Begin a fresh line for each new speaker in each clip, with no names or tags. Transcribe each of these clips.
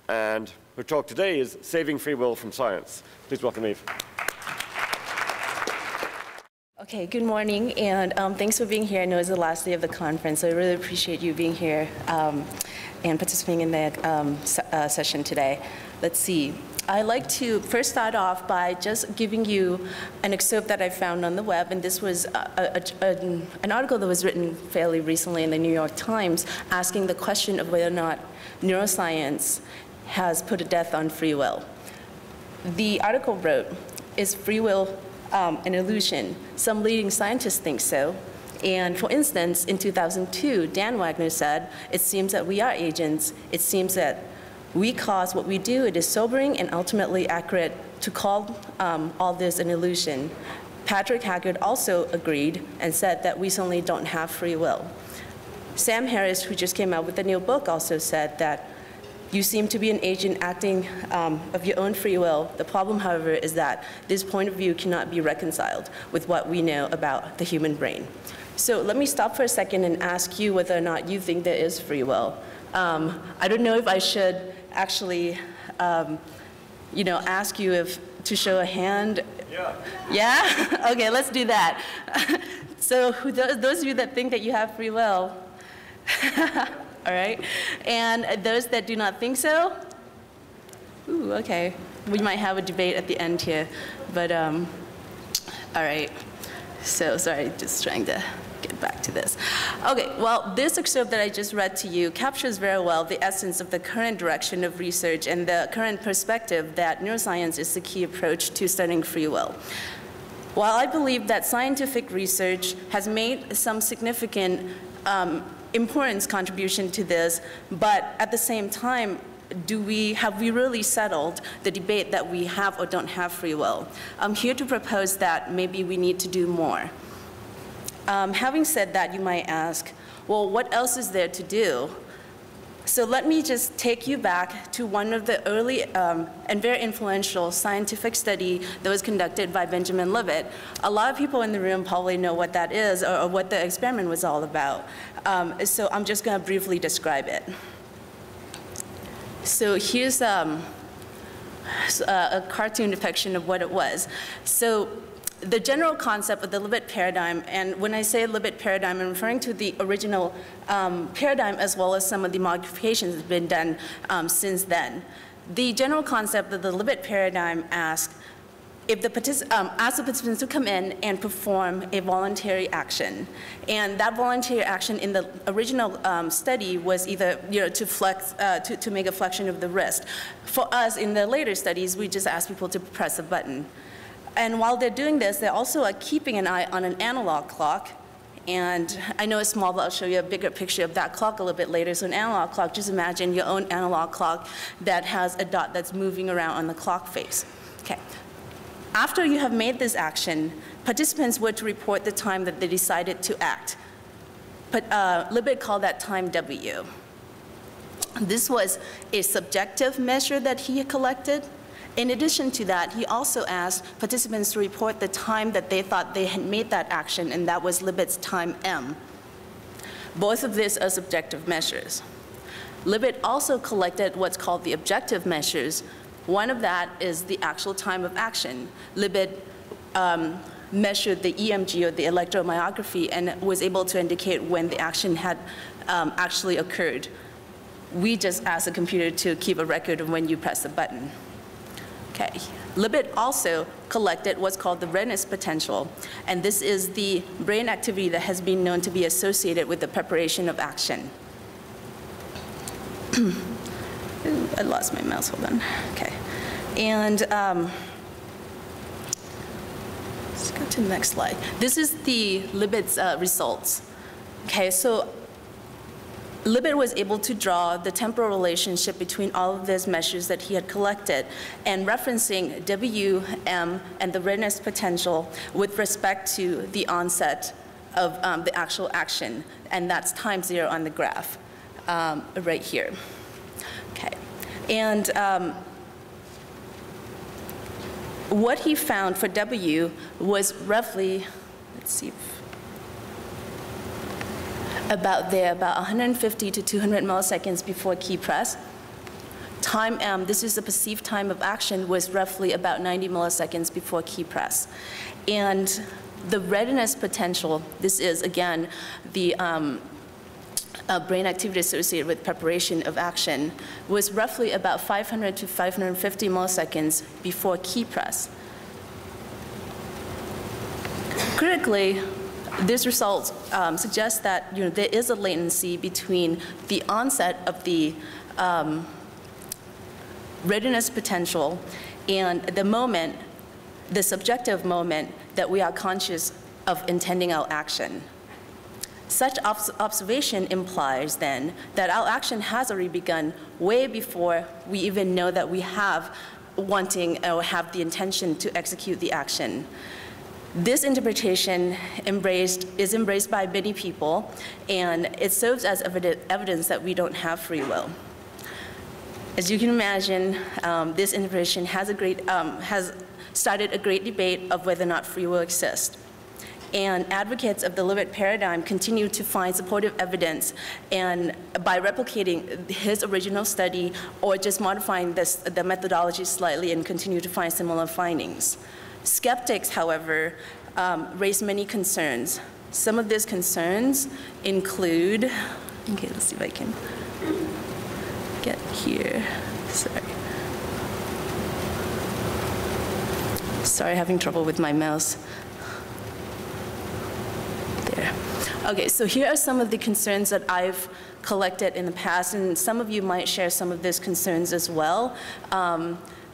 And her talk today is Saving Free Will from Science. Please welcome Eve.
Okay, good morning, and thanks for being here. I know it's the last day of the conference, so I really appreciate you being here and participating in the session today. Let's see. I'd like to first start off by just giving you an excerpt that I found on the web, and this was an article that was written fairly recently in the New York Times asking the question of whether or not neuroscience has put a death on free will. The article wrote, "Is free will an illusion? Some leading scientists think so. And for instance, in 2002, Dan Wagner said, it seems that we are agents. It seems that we cause what we do. It is sobering and ultimately accurate to call all this an illusion." Patrick Haggard also agreed and said that we certainly don't have free will. Sam Harris, who just came out with a new book, also said that you seem to be an agent acting of your own free will. The problem, however, is that this point of view cannot be reconciled with what we know about the human brain. So let me stop for a second and ask you whether or not you think there is free will. I don't know if I should actually, ask you to show a hand. Yeah. Yeah? Okay, let's do that. So those of you that think that you have free will, all right, and those that do not think so, ooh, okay, we might have a debate at the end here, but all right. So sorry, just trying to get back to this. Okay, well, this excerpt that I just read to you captures very well the essence of the current direction of research and the current perspective that neuroscience is the key approach to studying free will. While I believe that scientific research has made some significant important contribution to this, but at the same time, have we really settled the debate that we have or don't have free will? I'm here to propose that maybe we need to do more. Having said that, you might ask, well, what else is there to do? So let me just take you back to one of the early and very influential scientific study that was conducted by Benjamin Libid. A lot of people in the room probably know what that is or what the experiment was all about. So I'm just going to briefly describe it. So here's a cartoon depiction of what it was. So the general concept of the Libid paradigm, and when I say Libid paradigm, I'm referring to the original paradigm as well as some of the modifications that have been done since then. The general concept of the Libid paradigm asks if the participants to come in and perform a voluntary action. And that voluntary action in the original study was either to flex, to make a flexion of the wrist. For us, in the later studies, we just asked people to press a button. And while they're doing this, they also are keeping an eye on an analog clock. And I know it's small, but I'll show you a bigger picture of that clock a little bit later. So an analog clock, just imagine your own analog clock that has a dot that's moving around on the clock face. Okay. After you have made this action, participants were to report the time that they decided to act. But Libid called that time W. This was a subjective measure that he collected. In addition to that, he also asked participants to report the time that they thought they had made that action, and that was Libid's time M. Both of these are subjective measures. Libid also collected what's called the objective measures. One of that is the actual time of action. Libid measured the EMG, or the electromyography, and was able to indicate when the action had actually occurred. We just asked the computer to keep a record of when you press the button. Okay. Libid also collected what's called the Redness potential, and this is the brain activity that has been known to be associated with the preparation of action. Ooh, I lost my mouse, hold on. Okay. And let's go to the next slide. This is the Libid's results. Okay, so Libid was able to draw the temporal relationship between all of these measures that he had collected, and referencing W, M, and the Redness potential with respect to the onset of the actual action, and that's time 0 on the graph right here. Okay, and what he found for W was roughly, let's see, about 150 to 200 milliseconds before key press. time M, this is the perceived time of action, was roughly about 90 milliseconds before key press. And the readiness potential, this is, again, the brain activity associated with preparation of action, was roughly about 500 to 550 milliseconds before key press. Critically, this result suggests that there is a latency between the onset of the readiness potential and the moment, the subjective moment that we are conscious of intending our action. Such observation implies then that our action has already begun way before we even know that we have wanting or have the intention to execute the action. This interpretation is embraced by many people, and it serves as evidence that we don't have free will. As you can imagine, this interpretation has started a great debate of whether or not free will exists. And advocates of the Libid paradigm continue to find supportive evidence, and by replicating his original study or just modifying the methodology slightly, and continue to find similar findings. Skeptics, however, raise many concerns. Some of these concerns include, okay, let's see if I can get here, sorry, having trouble with my mouse. There. Okay, so here are some of the concerns that I've collected in the past, and some of you might share some of these concerns as well.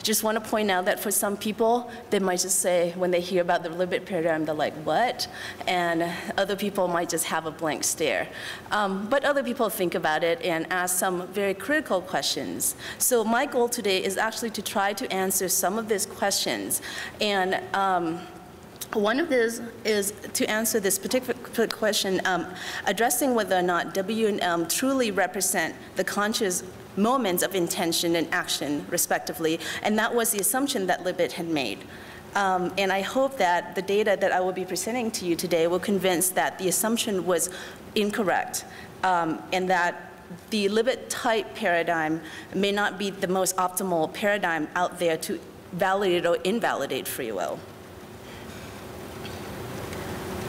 Just want to point out that for some people, they might just say, when they hear about the Libid paradigm, they're like, what? And other people might just have a blank stare. But other people think about it and ask some very critical questions. So my goal today is actually to try to answer some of these questions. And one of these is to answer this particular question, addressing whether or not W and M truly represent the conscious moments of intention and action, respectively, and that was the assumption that Libid had made. And I hope that the data that I will be presenting to you today will convince that the assumption was incorrect, and that the Libid type paradigm may not be the most optimal paradigm out there to validate or invalidate free will.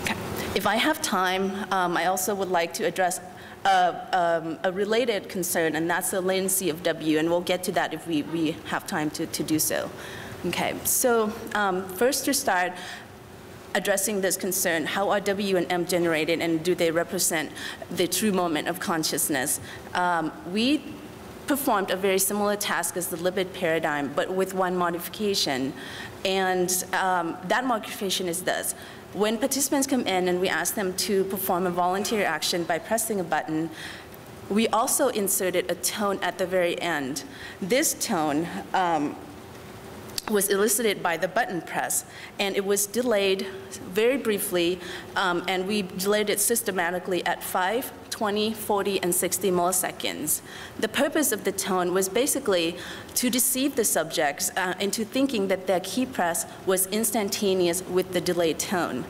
Okay. If I have time, I also would like to address a related concern, and that's the latency of W, and we'll get to that if we have time to do so. Okay, so first to start addressing this concern, how are W and M generated, and do they represent the true moment of consciousness? We performed a very similar task as the Libid paradigm, but with one modification, and that modification is this. When participants come in and we ask them to perform a voluntary action by pressing a button, we also inserted a tone at the very end. This tone was elicited by the button press, and it was delayed very briefly, and we delayed it systematically at 5, 20, 40, and 60 milliseconds. The purpose of the tone was basically to deceive the subjects into thinking that their key press was instantaneous with the delayed tone.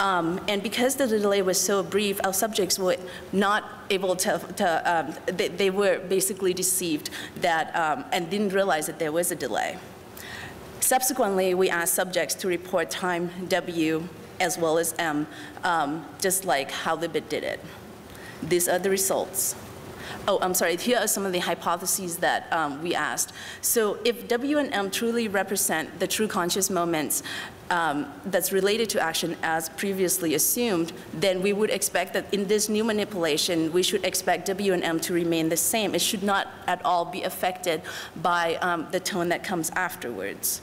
And because the delay was so brief, our subjects were not able they were basically deceived that, and didn't realize that there was a delay. Subsequently, we asked subjects to report time W as well as M, just like how Libid did it. These are the results. Oh, I'm sorry, here are some of the hypotheses that we asked. So if W and M truly represent the true conscious moments that's related to action as previously assumed, then we would expect that in this new manipulation, we should expect W and M to remain the same. It should not at all be affected by the tone that comes afterwards.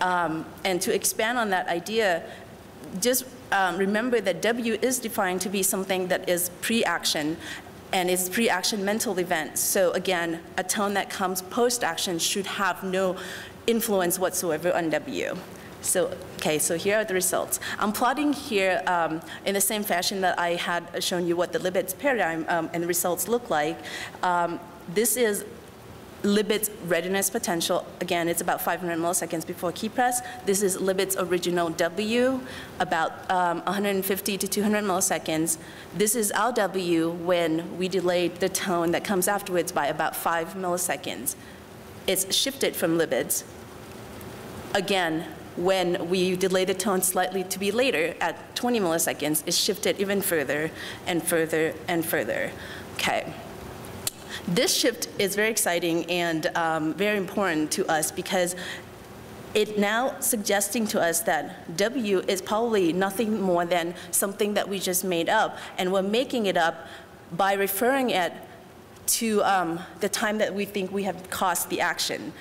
And to expand on that idea, just remember that W is defined to be something that is pre-action, and it's pre-action mental event. So again, a tone that comes post-action should have no influence whatsoever on W. So, okay, so here are the results. I'm plotting here in the same fashion that I had shown you what the Libid's paradigm and the results look like. This is Libid's readiness potential. Again, it's about 500 milliseconds before key press. This is Libid's original W, about 150 to 200 milliseconds. This is our W when we delayed the tone that comes afterwards by about 5 milliseconds. it's shifted from libids. Again, when we delay the tone slightly to be later at 20 milliseconds, it's shifted even further and further and further. Okay. This shift is very exciting and very important to us because it now suggesting to us that W is probably nothing more than something that we just made up, and we're making it up by referring it to the time that we think we have caused the action.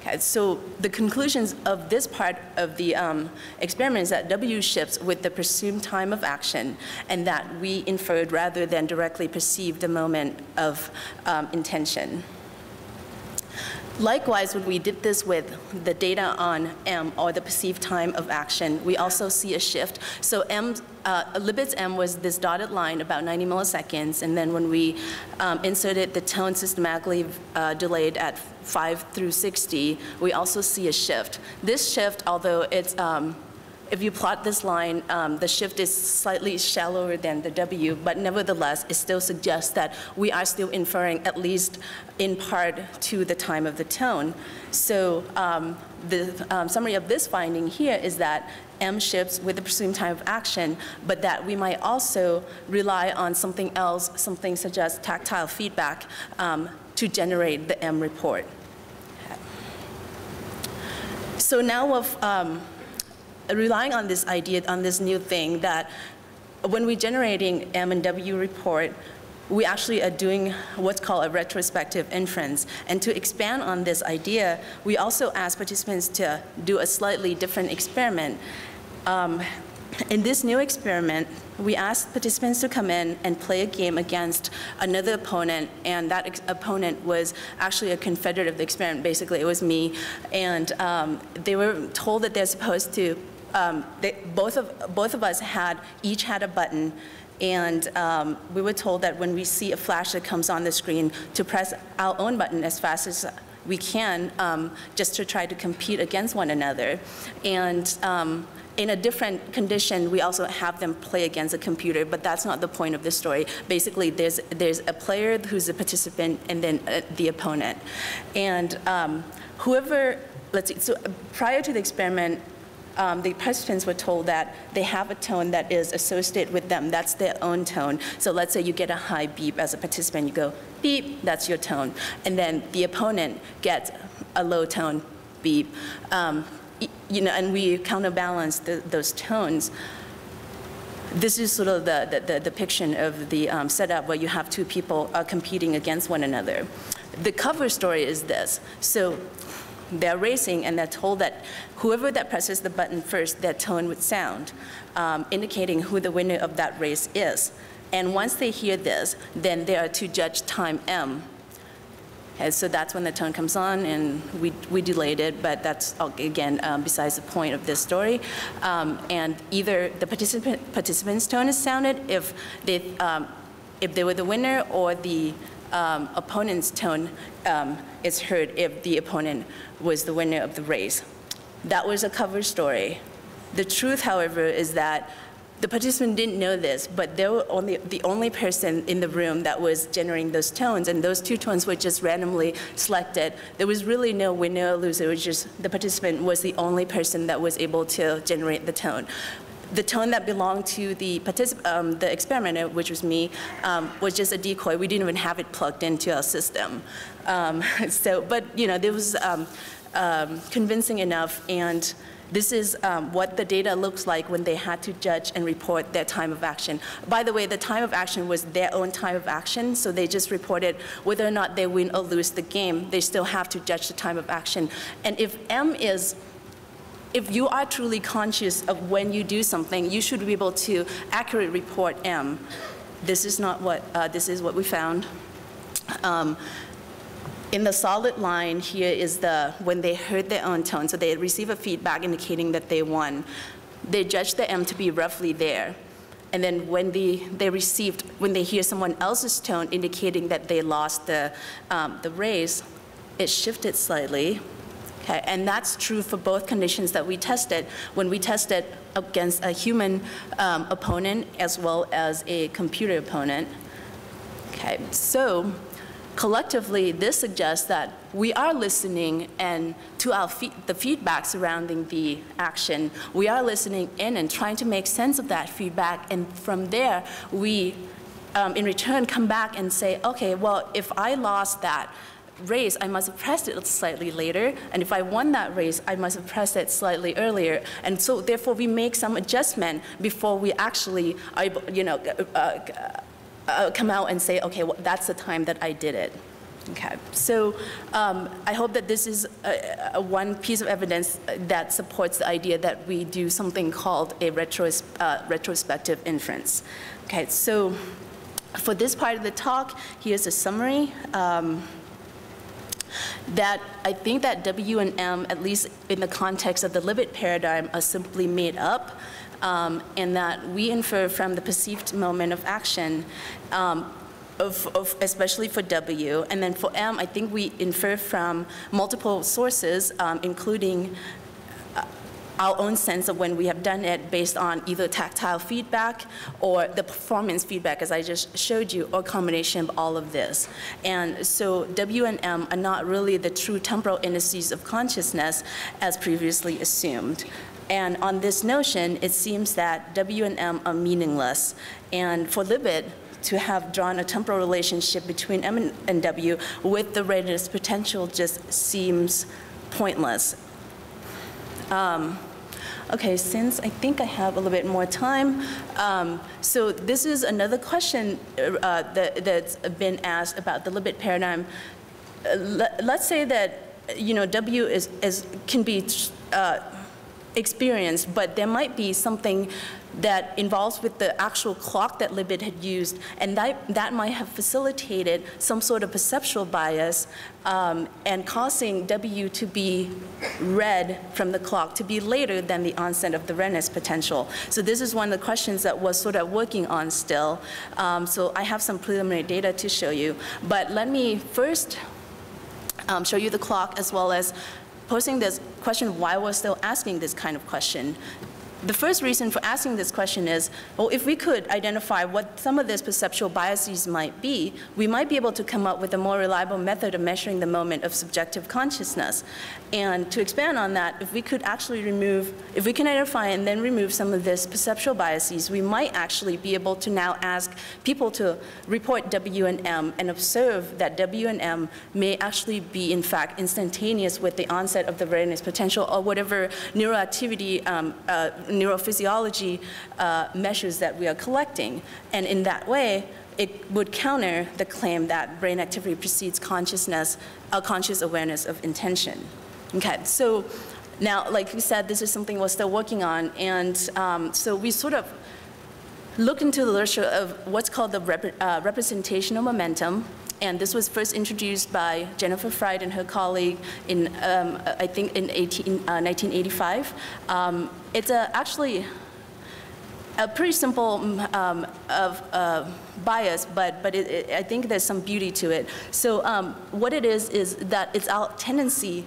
Okay, so the conclusions of this part of the experiment is that W shifts with the presumed time of action, and that we inferred rather than directly perceived the moment of intention. Likewise, when we did this with the data on M, or the perceived time of action, we also see a shift. So Libid's M was this dotted line about 90 milliseconds, and then when we inserted the tone systematically delayed at 5 through 60, we also see a shift. This shift, although it's, if you plot this line, the shift is slightly shallower than the W, but nevertheless, it still suggests that we are still inferring, at least in part, to the time of the tone. So the summary of this finding here is that M shifts with the presumed time of action, but that we might also rely on something else, something such as tactile feedback, to generate the M report. Okay. So now with relying on this idea, on this new thing, that when we're generating M and W report, we actually are doing what's called a retrospective inference. And to expand on this idea, we also ask participants to do a slightly different experiment. In this new experiment, we asked participants to come in and play a game against another opponent, and that opponent was actually a confederate of the experiment. Basically, it was me, and they were told that they're supposed to, both of us each had a button, and we were told that when we see a flash that comes on the screen, to press our own button as fast as we can, just to try to compete against one another. And in a different condition, we also have them play against a computer, but that's not the point of this story. Basically, there's a player who's a participant, and then the opponent. And whoever, let's see, so prior to the experiment, the participants were told that they have a tone that is associated with them. That's their own tone. So let's say you get a high beep as a participant. You go, beep, that's your tone. And then the opponent gets a low tone, beep. You know, and we counterbalance those tones. This is sort of the depiction of the setup where you have two people competing against one another. The cover story is this. So they're racing, and they're told that whoever that presses the button first, their tone would sound, indicating who the winner of that race is. And once they hear this, then they are to judge time M. And so that's when the tone comes on, and we delayed it, but that's, again, besides the point of this story. And either the participant's tone is sounded if they were the winner, or the opponent's tone is heard if the opponent was the winner of the race. That was a cover story. The truth, however, is that the participant didn't know this, but they were the only person in the room that was generating those tones, and those two tones were just randomly selected. There was really no winner or loser. It was just the participant was the only person that was able to generate the tone. The tone that belonged to the experimenter, which was me, was just a decoy. We didn't even have it plugged into our system. But you know, there was convincing enough, and this is what the data looks like when they had to judge and report their time of action. By the way, the time of action was their own time of action, so they just reported whether or not they win or lose the game. They still have to judge the time of action. And if if you are truly conscious of when you do something, you should be able to accurately report M. This is not what, this is what we found. In the solid line here is when they heard their own tone, so they receive a feedback indicating that they won. They judged the M to be roughly there. And then when they hear someone else's tone indicating that they lost the race, it shifted slightly. Okay, and that's true for both conditions that we tested. When we tested against a human opponent as well as a computer opponent. Okay, so collectively, this suggests that we are listening and to the feedback surrounding the action. We are listening in and trying to make sense of that feedback, and from there, we, in return, come back and say, okay, well, if I lost that race, I must have pressed it slightly later, and if I won that race, I must have pressed it slightly earlier, and so therefore we make some adjustment before we actually are able, come out and say, okay, well, that's the time that I did it. Okay, so I hope that this is one piece of evidence that supports the idea that we do something called a retrospective inference. Okay, so for this part of the talk, here's a summary. That I think that W and M, at least in the context of the Libid paradigm, are simply made up, and that we infer from the perceived moment of action, especially for W, and then for M, I think we infer from multiple sources, including our own sense of when we have done it based on either tactile feedback or the performance feedback, as I just showed you, or a combination of all of this. And so W and M are not really the true temporal indices of consciousness as previously assumed. And on this notion, it seems that W and M are meaningless. And for Libid to have drawn a temporal relationship between M and W with the redness potential just seems pointless. Okay, since I think I have a little bit more time, so this is another question that's been asked about the Libid paradigm. Let's say that W can be experienced, but there might be something that involves with the actual clock that Libid had used, and that might have facilitated some sort of perceptual bias and causing W to be read from the clock to be later than the onset of the redness potential. So this is one of the questions that we're sort of working on still. So I have some preliminary data to show you, but let me first show you the clock as well as posing this question why we're still asking this kind of question. The first reason for asking this question is, well, if we could identify what some of these perceptual biases might be, we might be able to come up with a more reliable method of measuring the moment of subjective consciousness. And to expand on that, if we could actually if we can identify and then remove some of these perceptual biases, we might actually be able to now ask people to report W and M and observe that W and M may actually be, in fact, instantaneous with the onset of the redness potential or whatever neuroactivity neurophysiology measures that we are collecting. And in that way, it would counter the claim that brain activity precedes consciousness, conscious awareness of intention. Okay, so now, like we said, this is something we're still working on, and so we sort of look into the literature of what's called the representational momentum. And this was first introduced by Jennifer Fried and her colleague in, I think, in 1985. It's actually a pretty simple bias, but I think there's some beauty to it. So what it is that it's our tendency,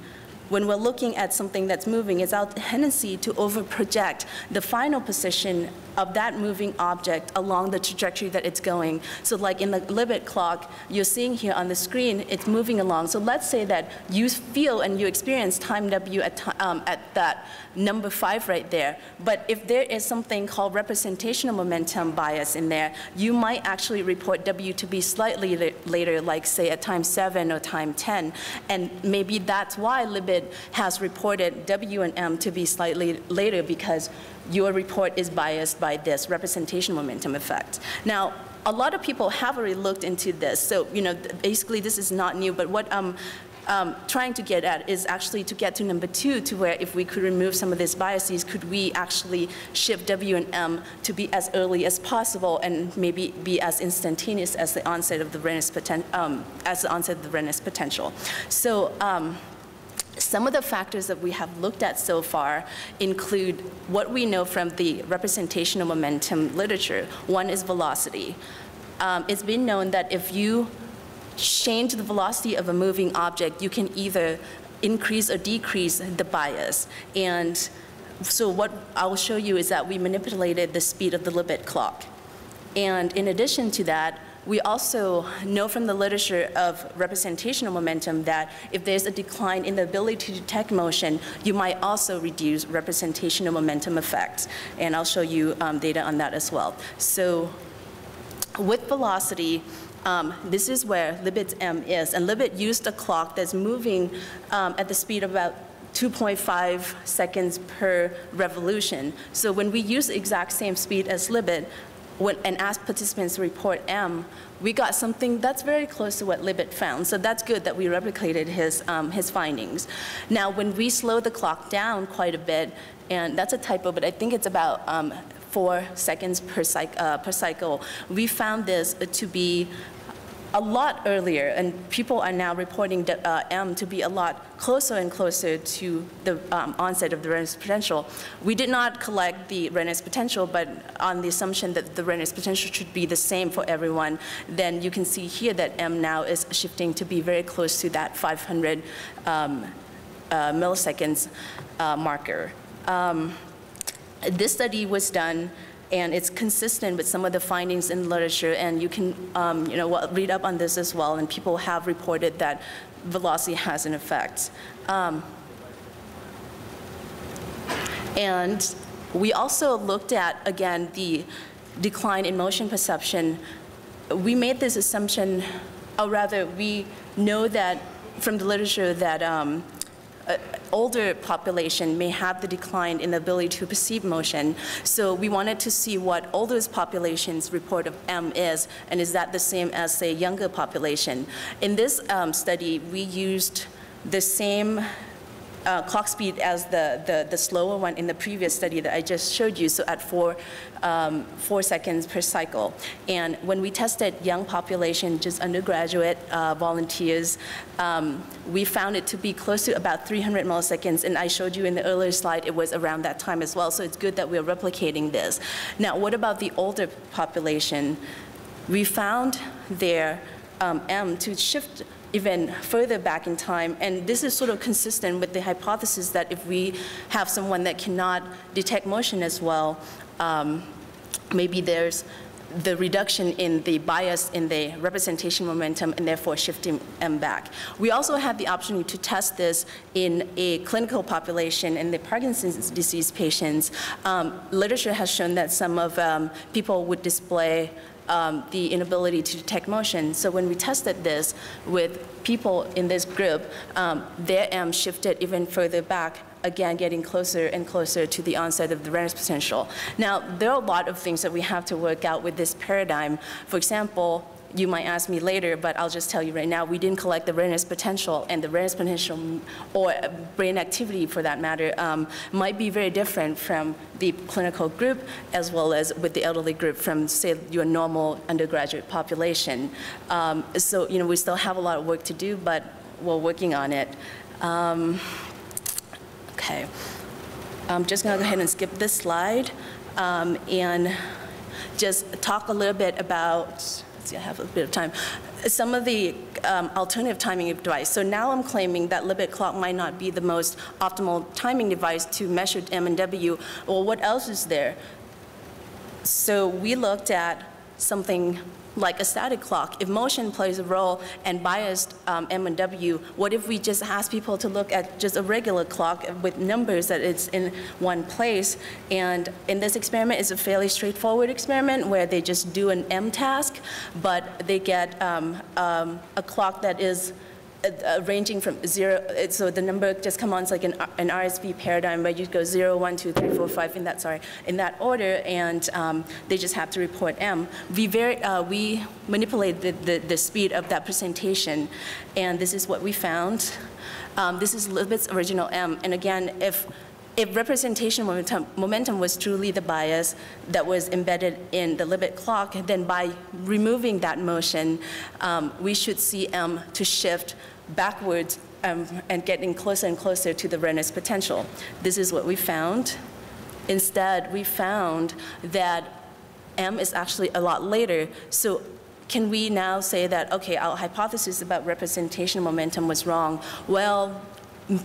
when we're looking at something that's moving, it's our tendency to overproject the final position of that moving object along the trajectory that it's going. So like in the Libid clock, you're seeing here on the screen, it's moving along. So let's say that you feel and you experience time W at that number 5 right there. But if there is something called representational momentum bias in there, you might actually report W to be slightly later, like say at time 7 or time 10. And maybe that's why Libid has reported W and M to be slightly later, because your report is biased by this representational momentum effect. Now, a lot of people have already looked into this. So, basically this is not new, but what I'm trying to get at is actually to get to number 2, to where if we could remove some of these biases, could we actually shift W and M to be as early as possible and maybe be as instantaneous as the onset of the redness potential. So, some of the factors that we have looked at so far include what we know from the representational momentum literature. One is velocity. It's been known that if you change the velocity of a moving object, you can either increase or decrease the bias. And so what I will show you is that we manipulated the speed of the Libid clock. And in addition to that, we also know from the literature of representational momentum that if there's a decline in the ability to detect motion, you might also reduce representational momentum effects. And I'll show you data on that as well. So with velocity, this is where Libid's M is. And Libid used a clock that's moving at the speed of about 2.5 seconds per revolution. So when we use the exact same speed as Libid and ask participants to report M, we got something that's very close to what Libid found. So that's good that we replicated his findings. Now, when we slow the clock down quite a bit, and that's a typo, but I think it's about 4 seconds per cycle, we found this to be a lot earlier, and people are now reporting M to be a lot closer and closer to the onset of the Redness potential. We did not collect the Redness potential, but on the assumption that the Redness potential should be the same for everyone, then you can see here that M now is shifting to be very close to that 500 milliseconds marker. This study was done, and it's consistent with some of the findings in the literature, and you can read up on this as well, and people have reported that velocity has an effect. And we also looked at, again, the decline in motion perception. We made this assumption, or rather, we know that from the literature that older population may have the decline in the ability to perceive motion. So we wanted to see what older population's report of M is, and is that the same as, say, younger population. In this study, we used the same clock speed as the slower one in the previous study that I just showed you, so at 4 seconds per cycle. And when we tested young population, just undergraduate volunteers, we found it to be close to about 300 milliseconds, and I showed you in the earlier slide it was around that time as well, so it's good that we're replicating this. Now, what about the older population? We found their M to shift even further back in time, and this is sort of consistent with the hypothesis that if we have someone that cannot detect motion as well, maybe there's the reduction in the bias in the representation momentum and therefore shifting M back. We also had the opportunity to test this in a clinical population in the Parkinson's disease patients. Literature has shown that some of people would display the inability to detect motion. So when we tested this with people in this group, their M shifted even further back, again getting closer and closer to the onset of the Redness potential. Now, there are a lot of things that we have to work out with this paradigm. For example, you might ask me later, but I'll just tell you right now, we didn't collect the Redness potential, and the Redness potential, or brain activity for that matter, might be very different from the clinical group as well as with the elderly group from, say, your normal undergraduate population. So, we still have a lot of work to do, but we're working on it. Okay. I'm just going to go ahead and skip this slide and just talk a little bit about, I have a bit of time, some of the alternative timing device. So now I'm claiming that Libid clock might not be the most optimal timing device to measure M and W. Well, what else is there? So we looked at something like a static clock. If motion plays a role and biased M and W, what if we just ask people to look at just a regular clock with numbers that it's in one place? And in this experiment, it's a fairly straightforward experiment where they just do an M task, but they get a clock that is ranging from 0, so the number just comes on, it's like an RSV paradigm where you go 0, 1, 2, 3, 4, 5 in that order, and they just have to report M. We manipulated the speed of that presentation, and this is what we found. This is Libid's original M, and again, if representational momentum was truly the bias that was embedded in the Libid clock, then by removing that motion, we should see M to shift backwards and getting closer and closer to the Redness potential. This is what we found. Instead, we found that M is actually a lot later. So can we now say that, okay, our hypothesis about representational momentum was wrong? Well,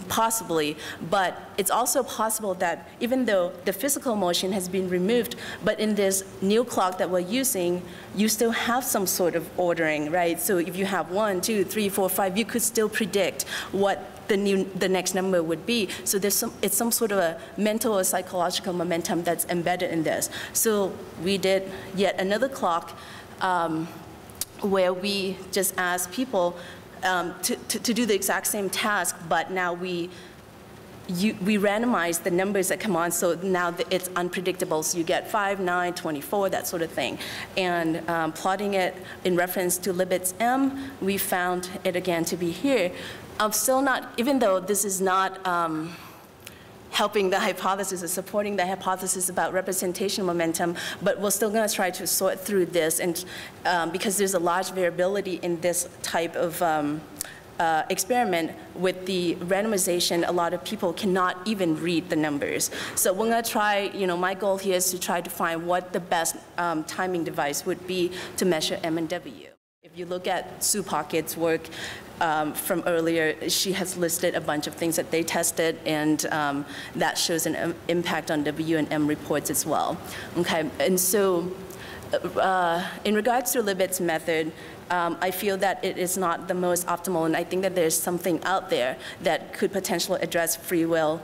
Possibly, but it's also possible that even though the physical motion has been removed, but in this new clock that we're using, you still have some sort of ordering, right? So if you have 1, 2, 3, 4, 5, you could still predict what the next number would be. So it's some sort of a mental or psychological momentum that's embedded in this. So we did yet another clock where we just asked people to do the exact same task, but now we randomize the numbers that come on, so now it's unpredictable. So you get 5, 9, 24, that sort of thing. And plotting it in reference to Libid's M, we found it again to be here. I'm still not, even though this is not helping the hypothesis or supporting the hypothesis about representational momentum, but we're still going to try to sort through this, and because there's a large variability in this type of experiment with the randomization, a lot of people cannot even read the numbers. So we're going to try, my goal here is to try to find what the best timing device would be to measure M and W. If you look at Sue Pocket's work from earlier, she has listed a bunch of things that they tested, and that shows an impact on W and M reports as well. Okay, and so in regards to Libid's method, I feel that it is not the most optimal, and I think that there's something out there that could potentially address free will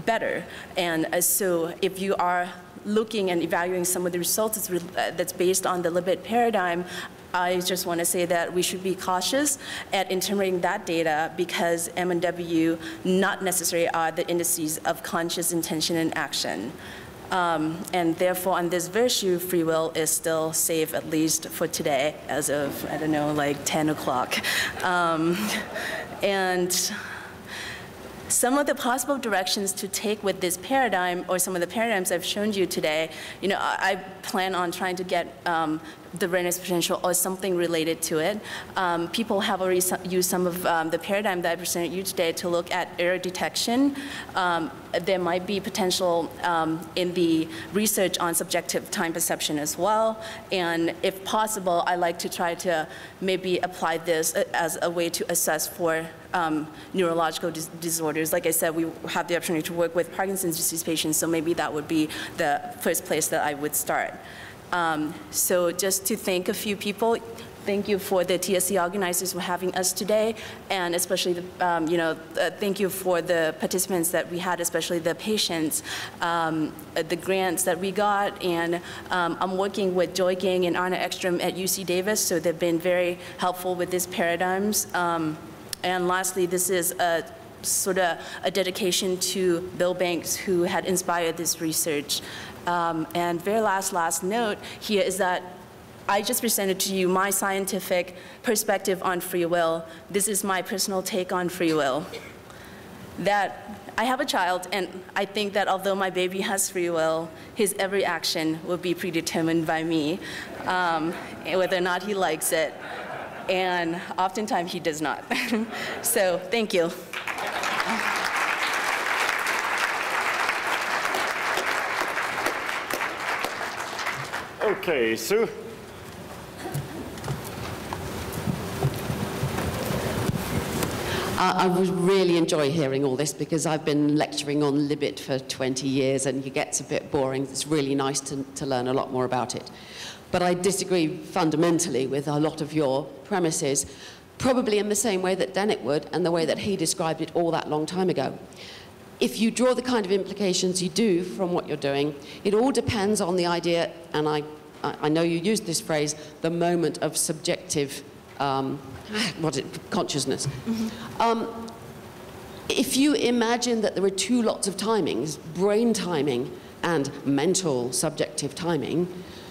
better. And so if you are looking and evaluating some of the results that's based on the Libid paradigm, I just want to say that we should be cautious at interpreting that data, because M and W not necessarily are the indices of conscious intention and action. And therefore, on this virtue, free will is still safe, at least for today, as of, I don't know, like 10 o'clock. And some of the possible directions to take with this paradigm, or some of the paradigms I've shown you today, I plan on trying to get the Redness potential or something related to it. People have already used some of the paradigm that I presented you today to look at error detection. There might be potential in the research on subjective time perception as well. And if possible, I like to try to maybe apply this as a way to assess for neurological disorders. Like I said, we have the opportunity to work with Parkinson's disease patients, so maybe that would be the first place that I would start. So just to thank a few people, thank you for the TSC organizers for having us today, and especially thank you for the participants that we had, especially the patients, the grants that we got, and I'm working with Joy Gang and Arne Ekstrom at UC Davis, so they've been very helpful with these paradigms. And lastly, this is a sort of a dedication to Bill Banks, who had inspired this research. And very last note here is that I just presented to you my scientific perspective on free will. This is my personal take on free will. That I have a child, and I think that although my baby has free will, his every action will be predetermined by me, whether or not he likes it. And oftentimes he does not. So thank you.
Okay, Sue.
I would really enjoy hearing all this, because I've been lecturing on Libid for 20 years and it gets a bit boring. It's really nice to learn a lot more about it. But I disagree fundamentally with a lot of your premises, probably in the same way that Dennett would, and the way that he described it all that long time ago. If you draw the kind of implications you do from what you're doing, it all depends on the idea, and I know you used this phrase, the moment of subjective consciousness. Mm-hmm. If you imagine that there are two lots of timings, brain timing and mental subjective timing,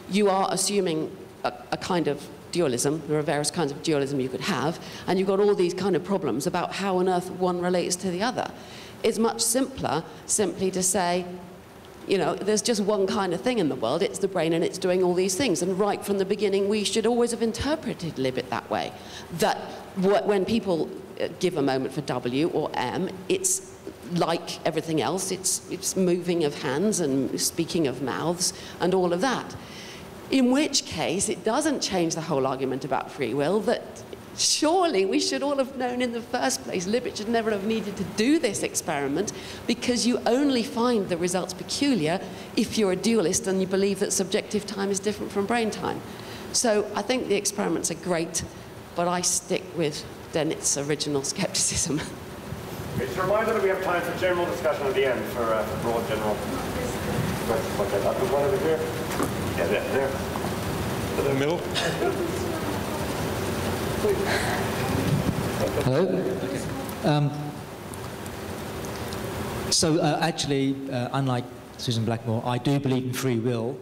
you are assuming a kind of dualism. There are various kinds of dualism you could have, and you've got all these kind of problems about how on earth one relates to the other. It's much simpler simply to say, there's just one kind of thing in the world, it's the brain, and it's doing all these things. And right from the beginning, we should always have interpreted Libid that way. That when people give a moment for W or M, it's like everything else. It's moving of hands and speaking of mouths and all of that. In which case, it doesn't change the whole argument about free will, that Surely we should all have known in the first place. Libid should never have needed to do this experiment, because you only find the results peculiar if you're a dualist and you believe that subjective time is different from brain time. So I think the experiments are great, but I stick with Dennett's original skepticism.
It's a reminder that we have time for general discussion at the end for broad general questions like that. There's one over here. Yeah, there. In the middle.
Hello. Okay. Actually, unlike Susan Blackmore, I do believe in free will,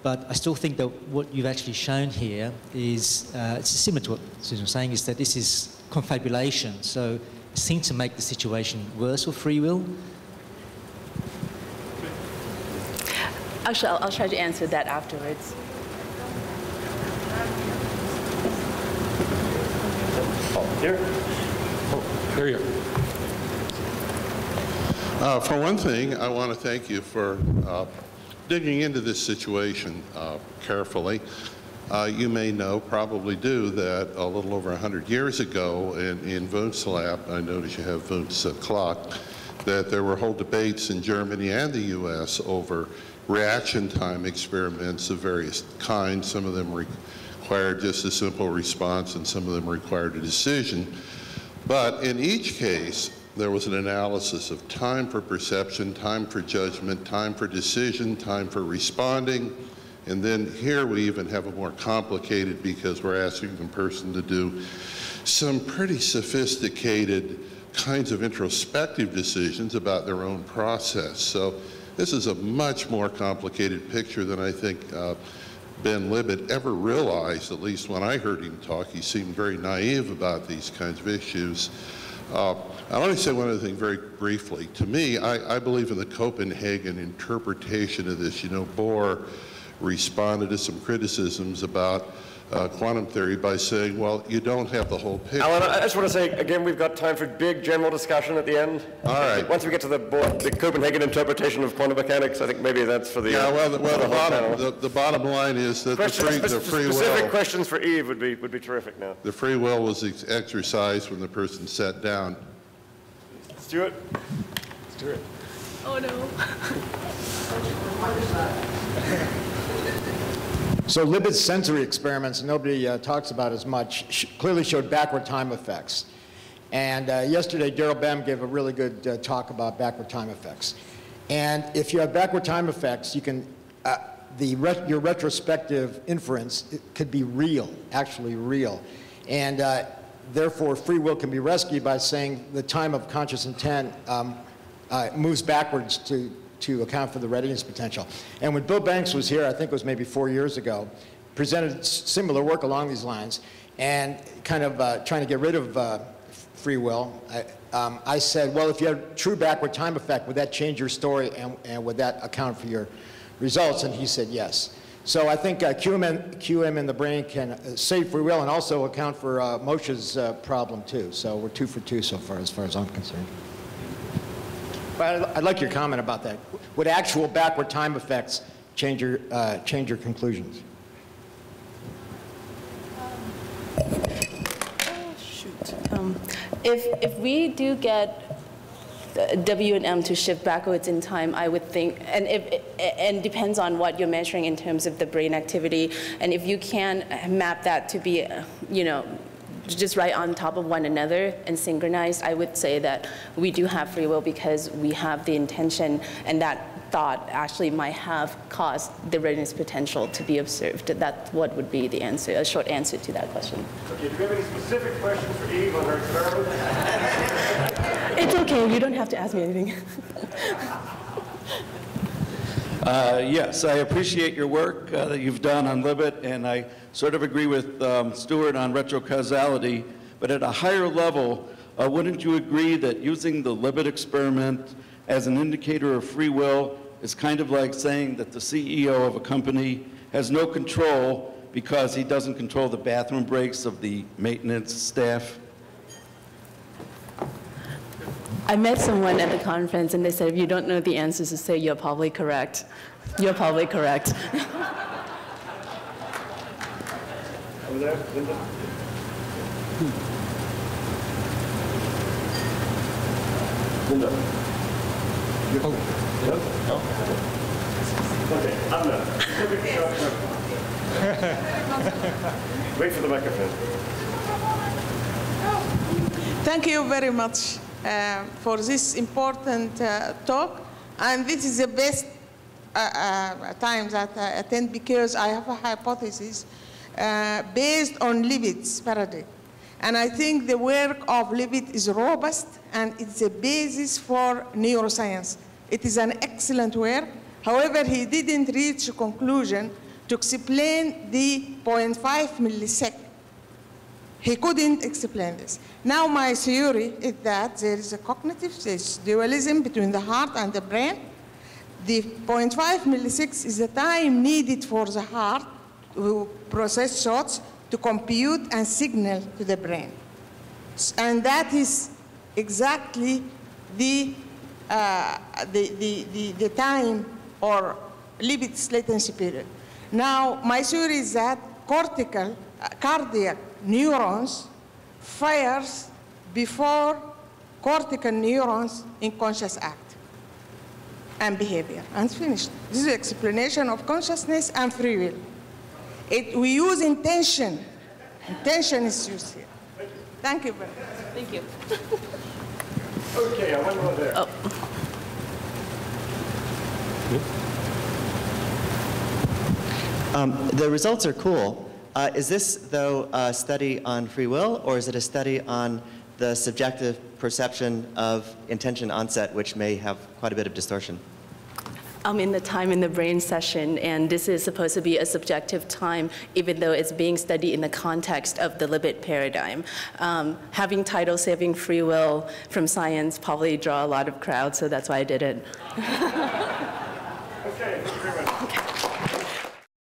but I still think that what you've actually shown here is it's similar to what Susan was saying, is that this is confabulation. So it seems to make the situation worse with free will.
Actually, I'll try to answer that afterwards.
Here?
Oh, there you are. For one thing, I want to thank you for digging into this situation carefully. You may know, probably do, that a little over 100 years ago in Wundt's lab, I notice you have Wundt's clock, that there were whole debates in Germany and the US over reaction time experiments of various kinds. Some of them required just a simple response, and some of them required a decision. But in each case, there was an analysis of time for perception, time for judgment, time for decision, time for responding. And then here we even have a more complicated, because we're asking the person to do some pretty sophisticated kinds of introspective decisions about their own process. So this is a much more complicated picture than I think Ben Libid ever realized. At least when I heard him talk, he seemed very naive about these kinds of issues. I want to say one other thing very briefly. To me, I believe in the Copenhagen interpretation of this. You know, Bohr responded to some criticisms about quantum theory by saying, well, you don't have the whole picture.
Alan, I just want to say, again, we've got time for big general discussion at the end.
All right.
Once we get to the Copenhagen interpretation of quantum mechanics, I think maybe that's for the
yeah, the bottom line is that the free will...
Specific questions for Eve would be terrific now.
The free will was exercised when the person sat down.
Let's do it. Let's do it.
Oh, no.
So Libid's sensory experiments, nobody talks about as much, clearly showed backward time effects. And yesterday, Daryl Bem gave a really good talk about backward time effects. And if you have backward time effects, you can, your retrospective inference could be real, actually real. And therefore, free will can be rescued by saying the time of conscious intent moves backwards to account for the readiness potential. And when Bill Banks was here, I think it was maybe 4 years ago, presented similar work along these lines, and kind of trying to get rid of free will. I said, well, if you had true backward time effect, would that change your story, and would that account for your results? And he said yes. So I think QM in the brain can save free will and also account for Moshe's problem too. So we're 2 for 2 so far as I'm concerned. But I'd like your comment about that. Would actual backward time effects change your conclusions?
If we do get W and M to shift backwards in time, I would think, and depends on what you're measuring in terms of the brain activity, and if you can map that to be, just right on top of one another and synchronized, I would say that we do have free will because we have the intention, and that thought actually might have caused the readiness potential to be observed. That's what would be the answer, a short answer to that question.
Okay, do you have any specific questions for Eve on her experiment?
It's okay, you don't have to ask me anything.
Yes, I appreciate your work that you've done on Libid, and I sort of agree with Stuart on retrocausality, but at a higher level, wouldn't you agree that using the Libid experiment as an indicator of free will is kind of like saying that the CEO of a company has no control because he doesn't control the bathroom breaks of the maintenance staff?
I met someone at the conference, and they said, if you don't know the answers, to say you're probably correct. You're probably correct.
Over there, Linda? Linda. No? Okay, I'm done. Wait for the microphone.
Thank you very much for this important talk. And this is the best time that I attend because I have a hypothesis based on Libid's paradigm. And I think the work of Libid is robust and it's a basis for neuroscience. It is an excellent work. However, he didn't reach a conclusion to explain the 0.5 millisecond. He couldn't explain this. Now my theory is that there is a cognitive dualism between the heart and the brain. The 0.5 milliseconds is the time needed for the heart to process thoughts, to compute and signal to the brain. And that is exactly the time or Libid's latency period. Now, my theory is that cardiac neurons fires before cortical neurons in conscious act and behavior. And it's finished. This is the explanation of consciousness and free will. We use intention. Intention is used here. Thank you very much.
Thank you.
Okay, I want to go there.
Oh.
The results are cool. Is this, though, a study on free will, or is it a study on the subjective perception of intention onset, which may have quite a bit of distortion?
I'm in the time in the brain session, and this is supposed to be a subjective time, even though it's being studied in the context of the Libid paradigm. Having title Saving Free Will from science probably draw a lot of crowds, so that's why I did it.